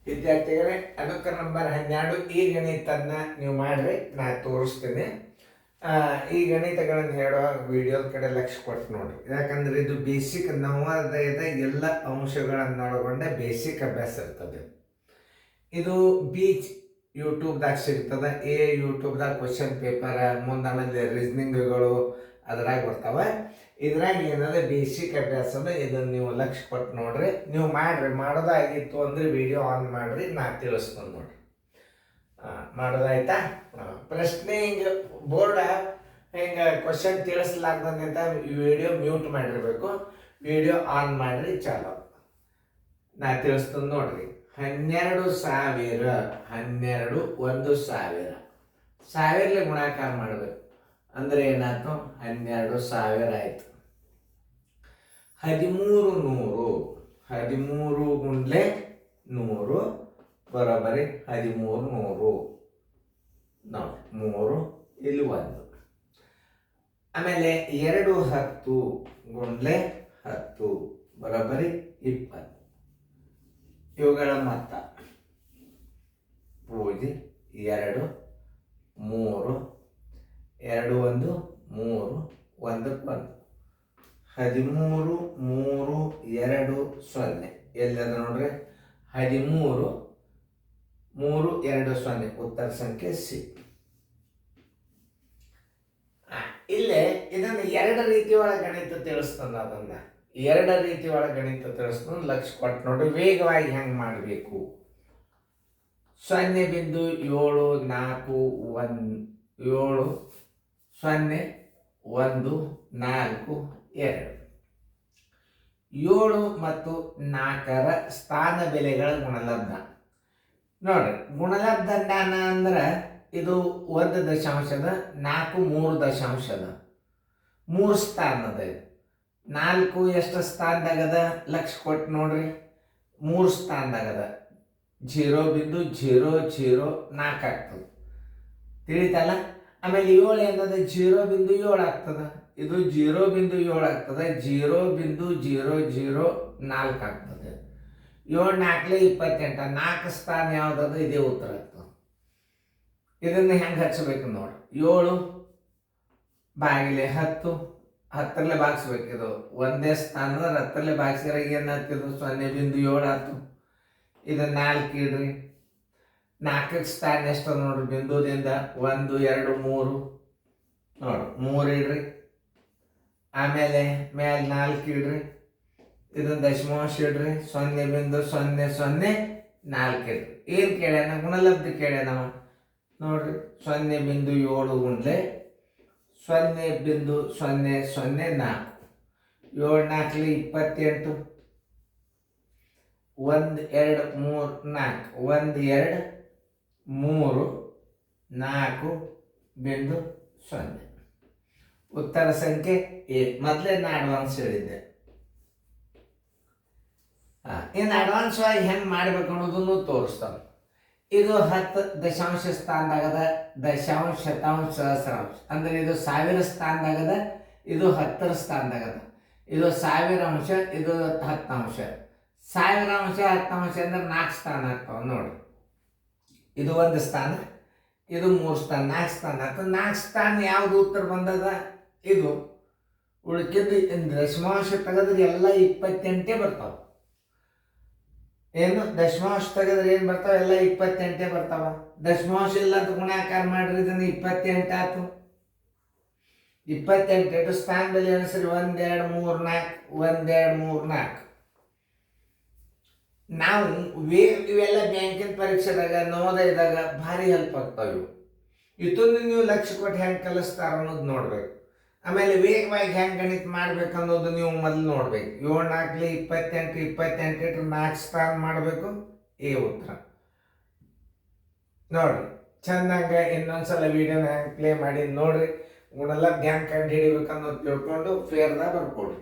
ವಿದ್ಯಾರ್ಥಿಗಳೇ, ಅನುಕರ ನಂಬರ್ 12 ಈ ಗಣಿತನ್ನ ನೀವು ಮಾಡ್ರಿ, ನಾ ತೋರಿಸ್ತೀನಿ. ಈ ಗಣಿತಗಳನ್ನು ಹೇಳೋ ವಿಡಿಯೋದ ಕಡೆ ಲಕ್ಷ್ಯ ಕೊಟ್ಟು ನೋಡ್ರಿ. ಯಾಕಂದ್ರೆ ಇದು ಬೇಸಿಕ್ ನವೋದಯದ ಎಲ್ಲ ಅಂಶಗಳನ್ನು ಒಳಗೊಂಡ ಬೇಸಿಕ್ ಅಭ್ಯಾಸ ಇರ್ತದೆ. ಇದು ಬೀಚ್ ಯೂಟ್ಯೂಬ್ದಾಗ ಸಿಗ್ತದೆ. ಯೂಟ್ಯೂಬ್ದಾಗ ಕ್ವಶನ್ ಪೇಪರ್ ಮುಂದೆ ಆಮೇಲೆ ರೀಸನಿಂಗ್ಗಳು ಅದ್ರಾಗ ಬರ್ತಾವೆ. ಇದ್ರಾಗ ಏನದ ಬೇಸಿಕ್ ಅಭ್ಯಾಸ ಅದ. ಇದನ್ನು ನೀವು ಲಕ್ಷ್ಯ ಕೊಟ್ಟು ನೋಡ್ರಿ, ನೀವು ಮಾಡ್ರಿ. ಮಾಡೋದಾಗಿತ್ತು ಅಂದ್ರೆ ವಿಡಿಯೋ ಆನ್ ಮಾಡ್ರಿ, ನಾ ತಿಳಿಸ್ತೀನಿ ನೋಡ್ರಿ. ಮಾಡೋದಾಯ್ತಾ? ಪ್ರಶ್ನೆ ಹಿಂಗೆ ಬೋರ್ಡ ಹಿಂಗೆ ಕ್ವಶನ್ ತಿಳಿಸ್ಲಾರ್ದಂಗೆ ಅಂತ ವಿಡಿಯೋ ಮ್ಯೂಟ್ ಮಾಡಿರ್ಬೇಕು. ವಿಡಿಯೋ ಆನ್ ಮಾಡ್ರಿ, ಚಾಲು. ನಾ ತಿಳಿಸ್ತೀನಿ ನೋಡ್ರಿ. 12,000 12 1,000 ಸಾವಿರಲಿ ಗುಣಾಕಾರ ಮಾಡಬೇಕು. ಅಂದ್ರೆ ಏನಾಯ್ತು? 12,000 ಆಯ್ತು. 1300 13 ಗುಂಡ್ಲೆ 100 ಬರೋಬರಿ 1300 ನೋಡಿ, 3 ಇಲ್ಲಿ 1. ಆಮೇಲೆ 2 10 ಗುಂಡ್ಲೆ 10 ಬರೋಬರಿ 20. ಇವುಗಳ ಮೊತ್ತ ಪೂಜೆ 2 3 2 1 3 1 1 13 3 2 0 ಎಲ್ಲದ ನೋಡ್ರಿ? 13 3 2 0 ಉತ್ತರ ಸಂಖ್ಯೆ ಸಿ. ಇಲ್ಲೇ ಇದನ್ನು 2 ರೀತಿ ಒಳಗೆ ಗಣಿತ ತಿಳಿಸ್ತಂದ. ಅದನ್ನ 2 ರೀತಿ ಒಳಗೆ ಗಣಿತ ತಿಳಿಸ್ತಂದು ಲಕ್ಷ ಕೊಟ್ಟು ನೋಡ್ರಿ. ವೇಗವಾಗಿ ಹೆಂಗೆ ಮಾಡಬೇಕು? 0.741 7 0 1 4 2 7 ಮತ್ತು 4ರ ಸ್ಥಾನ ಬೆಲೆಗಳ ಗುಣಲಬ್ಧ ನೋಡ್ರಿ. ಗುಣಲಬ್ಧ ಜ್ಞಾನ ಅಂದ್ರೆ ಇದು 1 ದಶಾಂಶದ 4 3 ದಶಾಂಶದ 3 ಸ್ಥಾನದ. 4 ಎಷ್ಟು ಸ್ಥಾನದಾಗದ? ಲಕ್ಷ ಕೊಟ್ಟು ನೋಡ್ರಿ. 3 ಸ್ಥಾನದಾಗದ. 0.004 ಆಗ್ತದೆ, ತಿಳಿತಲ್ಲ? ಆಮೇಲೆ 7 ಏನದ? 0.7 ಆಗ್ತದ. ಇದು 0.7 ಆಗ್ತದೆ. 0.004 ಆಗ್ತದೆ. 7 4 28. 4 ಸ್ಥಾನ ಯಾವ್ದದ? ಇದೇ ಉತ್ತರ ಆಗ್ತದೆ. ಇದನ್ನ ಹೆಂಗೆ ಹಚ್ಚಬೇಕು ನೋಡಿ. 7 ಬಾಗಿಲೆ 10 10ರಲ್ಲೇ ಭಾಗಿಸ್ಬೇಕು. ಇದು ಒಂದೇ ಸ್ಥಾನದ 10ರಲ್ಲೇ ಭಾಗಿಸಿದ್ರೆ ಏನಾಗ್ತಿದ್ದು? 0.7 ಆಯ್ತು. ಇದು 4 ಇಡ್ರಿ. 4ಕ್ಕೆ ಸ್ಥಾನ ಎಷ್ಟು ನೋಡ್ರಿ? ಬಿಂದುದಿಂದ 1 2 3 ನೋಡ್ರಿ, 3 ಇಡ್ರಿ. ಆಮೇಲೆ ಮೇಲೆ 4 ಇಡ್ರಿ. ಇದನ್ನ ದಶಮಾಂಶ ಇಡ್ರಿ. 0.004 ಇಡ್ರಿ. ಏನು ಕೇಳ್ಯಾನ? ಗುಣಲಬ್ಧ ಕೇಳ್ಯಾನವ ನೋಡ್ರಿ. 0.7 ಗುಂಡ್ಲೆ 0.004 7 4 28 1 2 3 4 1 2 3 4.0. ಉತ್ತರ ಸಂಖ್ಯೆ ಎ. ಮೊದಲೇ ನಾ ಅಡ್ವಾನ್ಸ್ ಹೇಳಿದ್ದೆ. ಇನ್ನು ಅಡ್ವಾನ್ಸ್ ಆಗಿ ಹೆಂಗೆ ಮಾಡ್ಬೇಕು ಅನ್ನೋದನ್ನು ತೋರಿಸ್ತಾನೆ. ಇದು 10 ದಶಾಂಶ ಸ್ಥಾನದಾಗದ. ದಶಾಂಶ ಶತಾಂಶ ಸಹಸ್ರಾಂಶ ಅಂದ್ರೆ ಇದು 1000 ಸ್ಥಾನದಾಗದ. ಇದು 10ರ ಸ್ಥಾನದಾಗದ. ಇದು 1000 ಅಂಶ, ಇದು 10 ಅಂಶ. 1000 ಅಂಶ 10 ಅಂಶ ಅಂದ್ರೆ 4 ಸ್ಥಾನ ಆಗ್ತಾವ ನೋಡಿ. ಇದು 1 ಸ್ಥಾನ, ಇದು 3 ಸ್ಥಾನ, 4 ಸ್ಥಾನ ಆಗ್ತದೆ. 4 ಸ್ಥಾನ ಯಾವ್ದು ಉತ್ತರ ಬಂದದ? ಇದು. ಉಳ್ಕಿದ್ದು ದಶಮಾಂಶ ತೆಗೆದ್ರೆ ಎಲ್ಲ 28 ಬರ್ತಾವ. ಏನು ದಶಮಾಂಶ ತೆಗೆದ್ರೆ ಏನು ಬರ್ತಾವ? ಎಲ್ಲ 28 ಬರ್ತಾವ. ದಶಮಾಂಶ ಇಲ್ಲ ಅಂತ ಗುಣಾಕಾರ ಮಾಡ್ರಿ, ಇದನ್ನು 28 ಆಯ್ತು. 28 ಸ್ಥಾನ ಬೆಲೆ ಅನಿಸ್ರಿ 1 2 3 4 1 2 3 4. ನಾವು ಇವೆಲ್ಲ ಬ್ಯಾಂಕಿನ ಪರೀಕ್ಷೆದಾಗ ನವೋದಯದಾಗ ಭಾರಿ ಹೆಲ್ಪ್ ಆಗ್ತಾವ ಇವು. ಇದನ್ನು ನೀವು ಲಕ್ಷ್ಯ ಕೊಟ್ಟು ಹೆಂಗೆ ಕಲಿಸ್ತಾರ ಅನ್ನೋದು ನೋಡ್ಬೇಕು. ಆಮೇಲೆ ವೇಗವಾಗಿ ಹೆಂಗೆ ಗಣಿತ ಮಾಡ್ಬೇಕು ಅನ್ನೋದು ನೀವು ಮೊದಲು ನೋಡ್ಬೇಕು. 7 4 28 28 4 ಸ್ಥಾನ ಮಾಡಬೇಕು. ಈ ಉತ್ತರ ನೋಡ್ರಿ. ಚೆನ್ನಾಗ ಇನ್ನೊಂದ್ಸಲ ವಿಡಿಯೋನ ಹೆಂಗೆ ಪ್ಲೇ ಮಾಡಿ ನೋಡ್ರಿ. ಗುಣಲಬ್ಧ ಹೆಂಗೆ ಕಂಡು ಹಿಡಿಬೇಕು ಅನ್ನೋದು ತಿಳ್ಕೊಂಡು ಫೇರ್ದಾಗ ಬರ್ಕೊಡ್ರಿ.